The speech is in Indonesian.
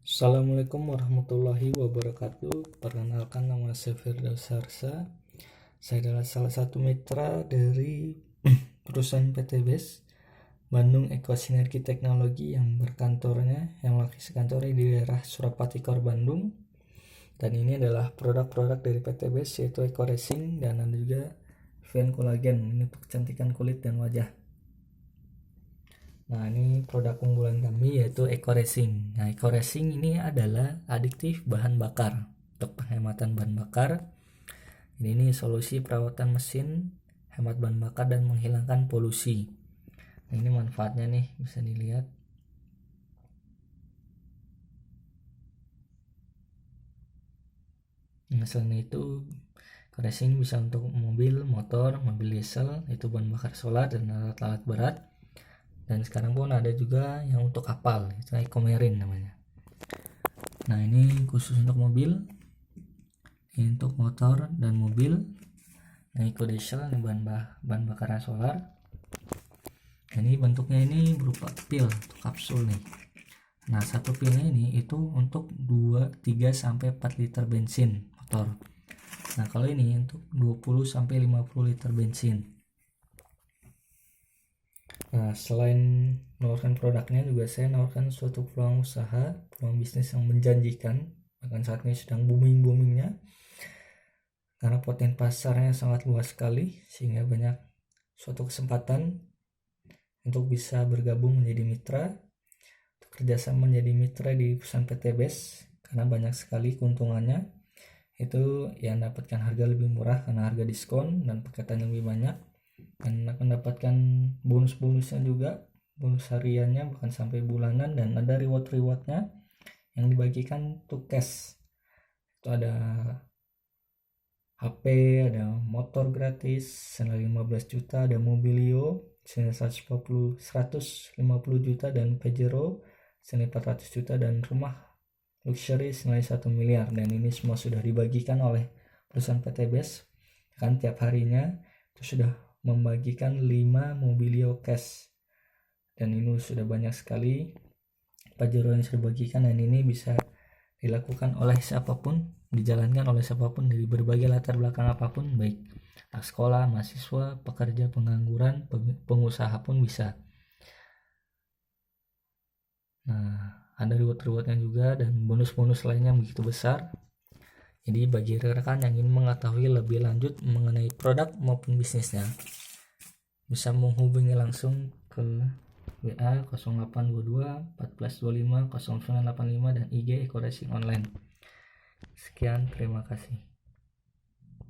Assalamualaikum warahmatullahi wabarakatuh. Perkenalkan, nama saya Firdaus Sarsa. Saya adalah salah satu mitra dari perusahaan PT BES Bandung Eko Sinergi Teknologi yang lokasi kantornya di daerah Surapati Kor Bandung. Dan ini adalah produk-produk dari PT BES, yaitu Eco Racing dan ada juga Vian Collagen. Ini untuk kecantikan kulit dan wajah. Nah, ini produk unggulan kami yaitu Eco Racing. Nah, Eco Racing ini adalah adiktif bahan bakar untuk penghematan bahan bakar. Ini solusi perawatan mesin, hemat bahan bakar dan menghilangkan polusi. Nah, ini manfaatnya nih, bisa dilihat. Nah, selain itu, Eco Racing bisa untuk mobil, motor, mobil diesel, itu bahan bakar solar dan alat-alat berat. Dan sekarang pun ada juga yang untuk kapal, itu Eco Marine namanya. Nah, ini khusus untuk mobil, ini untuk motor dan mobil. Nah, Eco Diesel ini bahan bakar solar. Ini bentuknya ini berupa pil atau kapsul nih. Nah, satu pilnya ini itu untuk 3 sampai 4 liter bensin motor. Nah, kalau ini untuk 20 sampai 50 liter bensin. Nah, selain menawarkan produknya, juga saya menawarkan suatu peluang usaha, peluang bisnis yang menjanjikan, bahkan saat ini sedang booming-boomingnya, karena potensi pasarnya sangat luas sekali, sehingga banyak suatu kesempatan untuk bisa bergabung menjadi mitra, untuk kerjasama menjadi mitra di perusahaan PT BES, karena banyak sekali keuntungannya. Itu yang dapatkan harga lebih murah karena harga diskon dan paketan yang lebih banyak, dan akan mendapatkan bonus-bonusnya juga, bonus hariannya bahkan sampai bulanan, dan ada reward-rewardnya yang dibagikan to cash. Itu ada HP, ada motor gratis senilai 15 juta, ada Mobilio senilai 150 juta, dan Pajero senilai 400 juta, dan rumah luxury senilai 1 miliar. Dan ini semua sudah dibagikan oleh perusahaan PT BES, kan tiap harinya itu sudah membagikan 5 Mobilio cash, dan ini sudah banyak sekali Pajero yang sudah dibagikan, dan ini bisa dilakukan oleh siapapun, dijalankan oleh siapapun dari berbagai latar belakang apapun, baik anak sekolah, mahasiswa, pekerja, pengangguran, pengusaha pun bisa. Nah, ada reward-rewardnya juga dan bonus-bonus lainnya begitu besar. Jadi bagi rekan yang ingin mengetahui lebih lanjut mengenai produk maupun bisnisnya, bisa menghubungi langsung ke WA 0822 1425 0985 dan IG Eco Racing Online. Sekian, terima kasih.